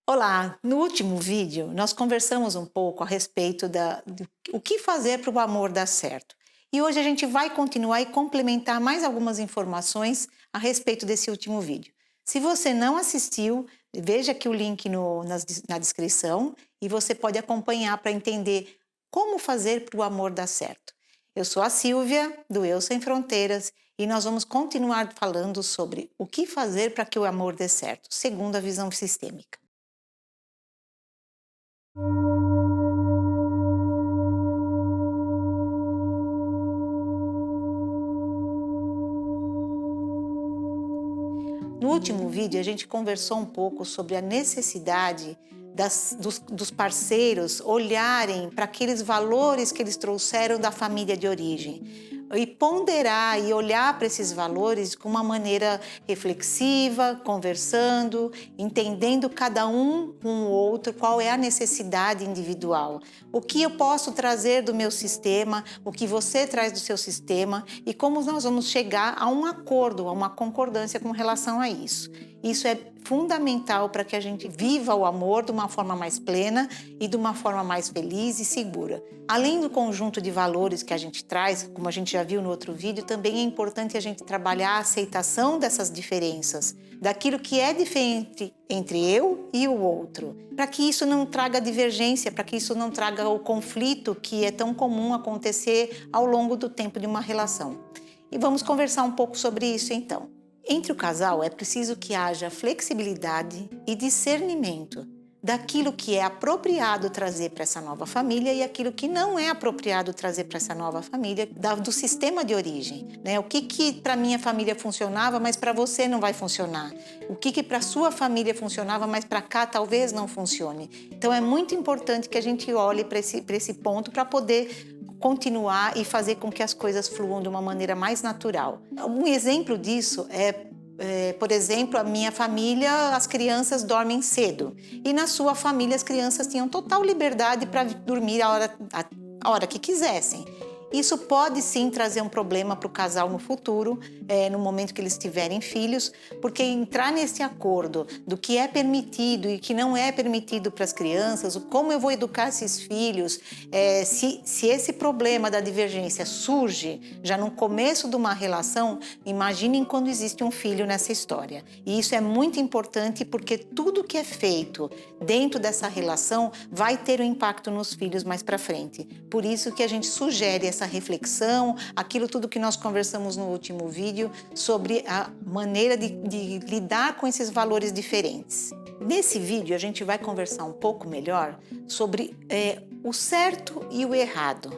Olá, no último vídeo nós conversamos um pouco a respeito do o que fazer para o amor dar certo. E hoje a gente vai continuar e complementar mais algumas informações a respeito desse último vídeo. Se você não assistiu, veja aqui o link na descrição e você pode acompanhar para entender como fazer para o amor dar certo. Eu sou a Silvia, do Eu Sem Fronteiras, e nós vamos continuar falando sobre o que fazer para que o amor dê certo, segundo a visão sistêmica. No último vídeo, a gente conversou um pouco sobre a necessidade dos parceiros olharem para aqueles valores que eles trouxeram da família de origem e ponderar e olhar para esses valores com uma maneira reflexiva, conversando, entendendo cada um com o outro qual é a necessidade individual. O que eu posso trazer do meu sistema, o que você traz do seu sistema e como nós vamos chegar a um acordo, a uma concordância com relação a isso. Isso é fundamental para que a gente viva o amor de uma forma mais plena e de uma forma mais feliz e segura. Além do conjunto de valores que a gente traz, como a gente já viu no outro vídeo, também é importante a gente trabalhar a aceitação dessas diferenças, daquilo que é diferente entre eu e o outro, para que isso não traga divergência, para que isso não traga o conflito que é tão comum acontecer ao longo do tempo de uma relação. E vamos conversar um pouco sobre isso então. Entre o casal é preciso que haja flexibilidade e discernimento daquilo que é apropriado trazer para essa nova família e aquilo que não é apropriado trazer para essa nova família do sistema de origem, né? O que para minha família funcionava, mas para você não vai funcionar. O que para sua família funcionava, mas para cá talvez não funcione. Então é muito importante que a gente olhe para esse ponto para poder continuar e fazer com que as coisas fluam de uma maneira mais natural. Um exemplo disso por exemplo, a minha família, as crianças dormem cedo. E na sua família, as crianças tinham total liberdade para dormir a hora que quisessem. Isso pode sim trazer um problema para o casal no futuro, no momento que eles tiverem filhos, porque entrar nesse acordo do que é permitido e que não é permitido para as crianças, como eu vou educar esses filhos, se esse problema da divergência surge já no começo de uma relação, imaginem quando existe um filho nessa história. E isso é muito importante porque tudo que é feito dentro dessa relação vai ter um impacto nos filhos mais para frente. Por isso que a gente sugere essa reflexão, aquilo tudo que nós conversamos no último vídeo sobre a maneira de lidar com esses valores diferentes. Nesse vídeo a gente vai conversar um pouco melhor sobre o certo e o errado.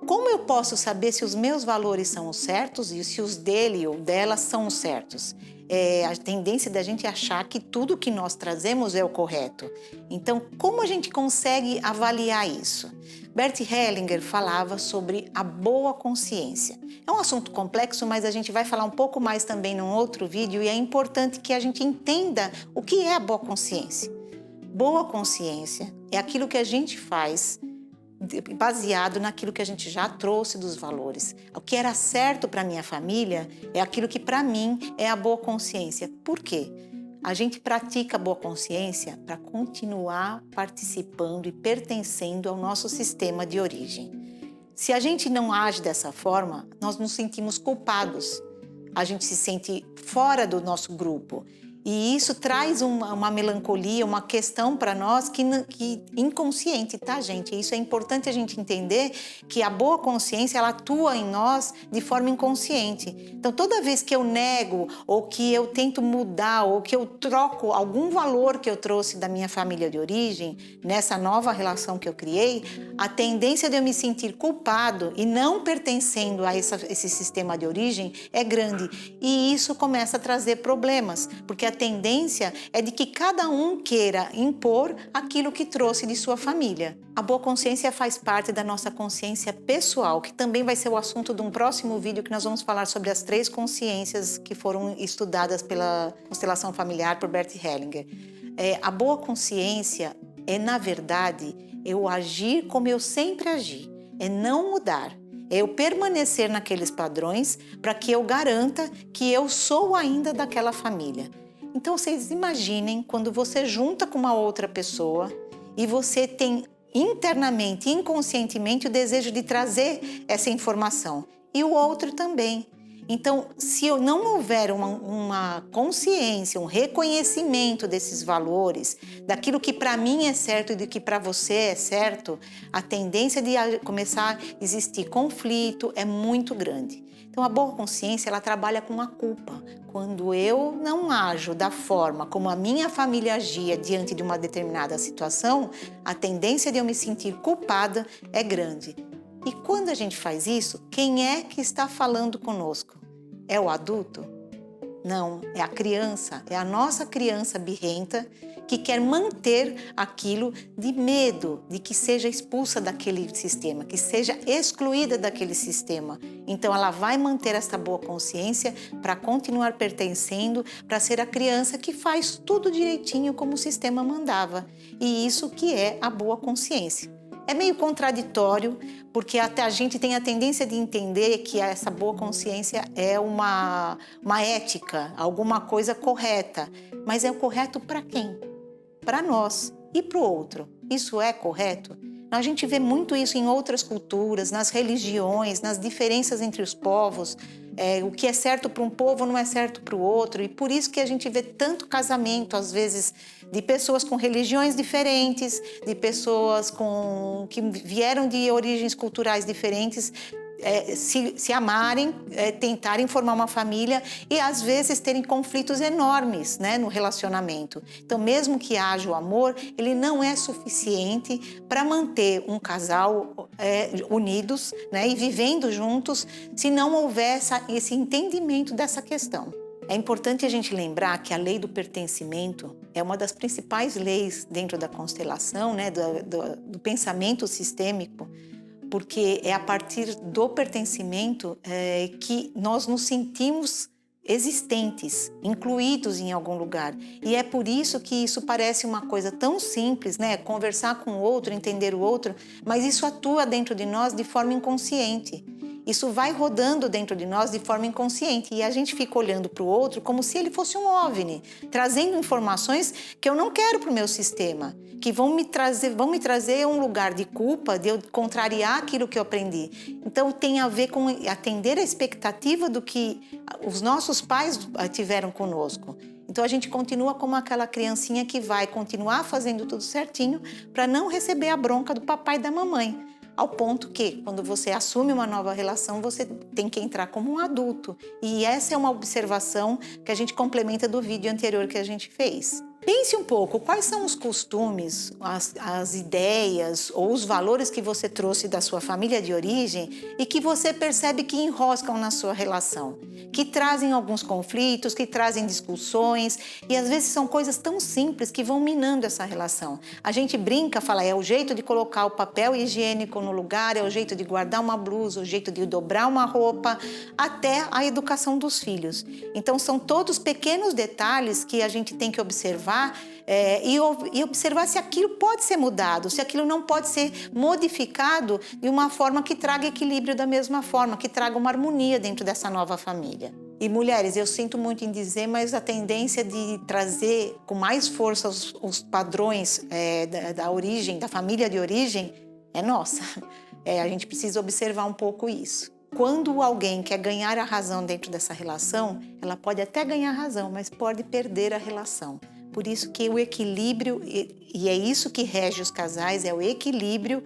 Como eu posso saber se os meus valores são os certos e se os dele ou dela são os certos? A tendência da gente achar que tudo que nós trazemos é o correto. Então, como a gente consegue avaliar isso? Bert Hellinger falava sobre a boa consciência. É um assunto complexo, mas a gente vai falar um pouco mais também num outro vídeo e é importante que a gente entenda o que é a boa consciência. Boa consciência é aquilo que a gente faz baseado naquilo que a gente já trouxe dos valores. O que era certo para minha família é aquilo que para mim é a boa consciência. Por quê? A gente pratica a boa consciência para continuar participando e pertencendo ao nosso sistema de origem. Se a gente não age dessa forma, nós nos sentimos culpados. A gente se sente fora do nosso grupo. E isso traz uma melancolia, uma questão para nós que inconsciente, tá, gente? Isso é importante a gente entender que a boa consciência, ela atua em nós de forma inconsciente. Então, toda vez que eu nego, ou que eu tento mudar, ou que eu troco algum valor que eu trouxe da minha família de origem, nessa nova relação que eu criei, a tendência de eu me sentir culpado e não pertencendo a esse sistema de origem é grande. E isso começa a trazer problemas, porque a tendência é de que cada um queira impor aquilo que trouxe de sua família. A boa consciência faz parte da nossa consciência pessoal, que também vai ser o assunto de um próximo vídeo que nós vamos falar sobre as 3 consciências que foram estudadas pela constelação familiar por Bert Hellinger. A boa consciência é, na verdade, eu agir como eu sempre agi, é não mudar. É eu permanecer naqueles padrões para que eu garanta que eu sou ainda daquela família. Então vocês imaginem quando você junta com uma outra pessoa e você tem internamente, inconscientemente, o desejo de trazer essa informação. E o outro também. Então, se não houver uma consciência, um reconhecimento desses valores, daquilo que para mim é certo e do que para você é certo, a tendência de começar a existir conflito é muito grande. Então, a boa consciência, ela trabalha com a culpa. Quando eu não ajo da forma como a minha família agia diante de uma determinada situação, a tendência de eu me sentir culpada é grande. E quando a gente faz isso, quem é que está falando conosco? É o adulto? Não, é a criança, é a nossa criança birrenta que quer manter aquilo de medo de que seja expulsa daquele sistema, que seja excluída daquele sistema. Então ela vai manter essa boa consciência para continuar pertencendo, para ser a criança que faz tudo direitinho como o sistema mandava. E isso que é a boa consciência. É meio contraditório, porque até a gente tem a tendência de entender que essa boa consciência é uma ética, alguma coisa correta. Mas é o correto para quem? Para nós e para o outro. Isso é correto? A gente vê muito isso em outras culturas, nas religiões, nas diferenças entre os povos. O que é certo para um povo não é certo para o outro. E por isso que a gente vê tanto casamento, às vezes, de pessoas com religiões diferentes, de pessoas que vieram de origens culturais diferentes, se amarem, tentarem formar uma família e às vezes terem conflitos enormes, né, no relacionamento. Então, mesmo que haja o amor, ele não é suficiente para manter um casal unidos, né, e vivendo juntos, se não houver esse entendimento dessa questão. É importante a gente lembrar que a lei do pertencimento é uma das principais leis dentro da constelação, né, do pensamento sistêmico, porque é a partir do pertencimento que nós nos sentimos existentes, incluídos em algum lugar. E é por isso que isso parece uma coisa tão simples, né? Conversar com o outro, entender o outro, mas isso atua dentro de nós de forma inconsciente. Isso vai rodando dentro de nós de forma inconsciente e a gente fica olhando para o outro como se ele fosse um OVNI, trazendo informações que eu não quero para o meu sistema, que vão me trazer um lugar de culpa, de eu contrariar aquilo que eu aprendi. Então tem a ver com atender a expectativa do que os nossos pais tiveram conosco. Então a gente continua como aquela criancinha que vai continuar fazendo tudo certinho para não receber a bronca do papai e da mamãe. Ao ponto que, quando você assume uma nova relação, você tem que entrar como um adulto. E essa é uma observação que a gente complementa do vídeo anterior que a gente fez. Pense um pouco, quais são os costumes, as ideias ou os valores que você trouxe da sua família de origem e que você percebe que enroscam na sua relação, que trazem alguns conflitos, que trazem discussões e às vezes são coisas tão simples que vão minando essa relação. A gente brinca, fala, é o jeito de colocar o papel higiênico no lugar, é o jeito de guardar uma blusa, o jeito de dobrar uma roupa, até a educação dos filhos. Então são todos pequenos detalhes que a gente tem que observar e observar se aquilo pode ser mudado, se aquilo não pode ser modificado de uma forma que traga equilíbrio da mesma forma, que traga uma harmonia dentro dessa nova família. E mulheres, eu sinto muito em dizer, mas a tendência de trazer com mais força os padrões da origem, da família de origem, é nossa. A gente precisa observar um pouco isso. Quando alguém quer ganhar a razão dentro dessa relação, ela pode até ganhar a razão, mas pode perder a relação. Por isso que o equilíbrio, e é isso que rege os casais, é o equilíbrio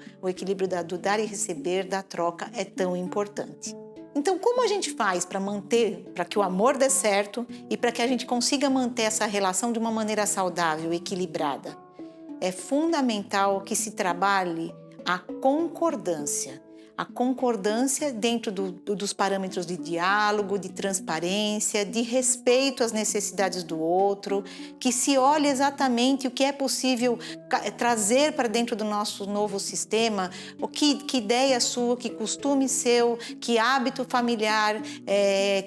do dar e receber, da troca, é tão importante. Então, como a gente faz para que o amor dê certo e para que a gente consiga manter essa relação de uma maneira saudável, equilibrada? É fundamental que se trabalhe a concordância. A concordância dentro dos parâmetros de diálogo, de transparência, de respeito às necessidades do outro, que se olhe exatamente o que é possível trazer para dentro do nosso novo sistema, que ideia sua, que costume seu, que hábito familiar,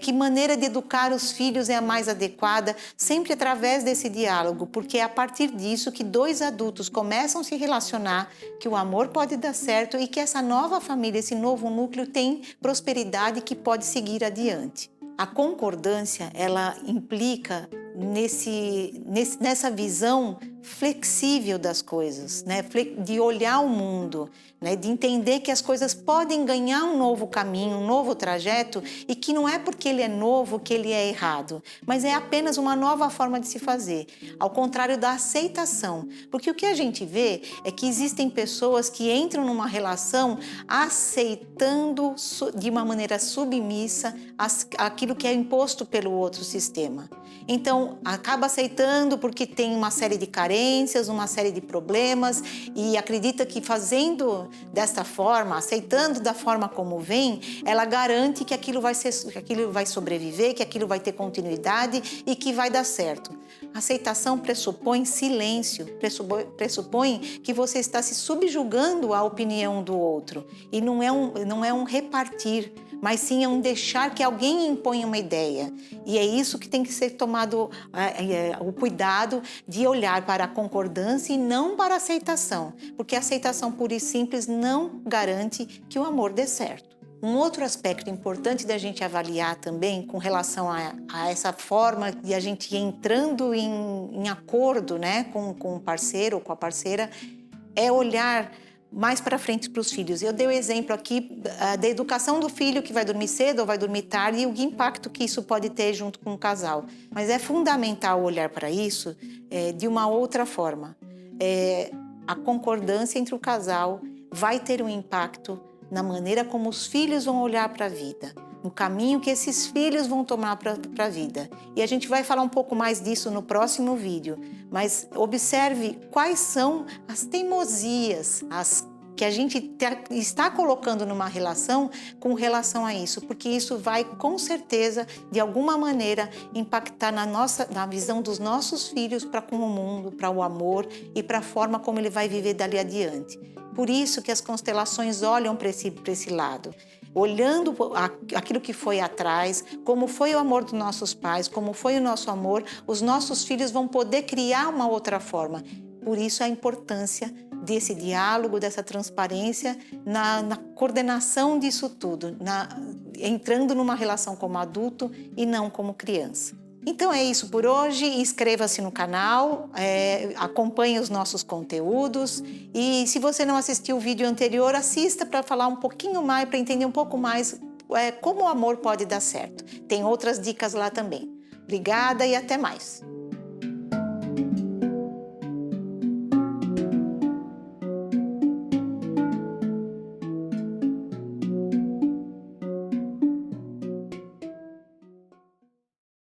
que maneira de educar os filhos é a mais adequada, sempre através desse diálogo, porque é a partir disso que dois adultos começam a se relacionar, que o amor pode dar certo e que essa nova família, esse novo núcleo tem prosperidade que pode seguir adiante. A concordância, ela implica nessa visão flexível das coisas, né? De olhar o mundo, né? De entender que as coisas podem ganhar um novo caminho, um novo trajeto, e que não é porque ele é novo que ele é errado, mas é apenas uma nova forma de se fazer, ao contrário da aceitação. Porque o que a gente vê é que existem pessoas que entram numa relação aceitando de uma maneira submissa aquilo que é imposto pelo outro sistema. Então, acaba aceitando porque tem uma série de carências, uma série de problemas, e acredita que fazendo desta forma, aceitando da forma como vem, ela garante que aquilo vai sobreviver, que aquilo vai ter continuidade e que vai dar certo. Aceitação pressupõe silêncio, pressupõe que você está se subjugando à opinião do outro. E não é um repartir, mas sim é um deixar que alguém imponha uma ideia. E é isso que tem que ser tomado o cuidado de olhar para a concordância e não para a aceitação, porque a aceitação pura e simples não garante que o amor dê certo. Um outro aspecto importante da gente avaliar também com relação a essa forma de a gente ir entrando em acordo, né, com o parceiro ou com a parceira, é olhar mais para frente para os filhos. Eu dei o exemplo aqui da educação do filho que vai dormir cedo ou vai dormir tarde e o impacto que isso pode ter junto com o casal. Mas é fundamental olhar para isso de uma outra forma. A concordância entre o casal vai ter um impacto na maneira como os filhos vão olhar para a vida, no caminho que esses filhos vão tomar para a vida. E a gente vai falar um pouco mais disso no próximo vídeo, mas observe quais são as teimosias, que a gente está colocando numa relação com relação a isso, porque isso vai, com certeza, de alguma maneira, impactar na visão dos nossos filhos para com o mundo, para o amor e para a forma como ele vai viver dali adiante. Por isso que as constelações olham para esse lado, olhando aquilo que foi atrás, como foi o amor dos nossos pais, como foi o nosso amor, os nossos filhos vão poder criar uma outra forma. Por isso a importância desse diálogo, dessa transparência, na coordenação disso tudo, entrando numa relação como adulto e não como criança. Então é isso por hoje, inscreva-se no canal, acompanhe os nossos conteúdos e se você não assistiu o vídeo anterior, assista para falar um pouquinho mais, para entender um pouco mais como o amor pode dar certo. Tem outras dicas lá também. Obrigada e até mais!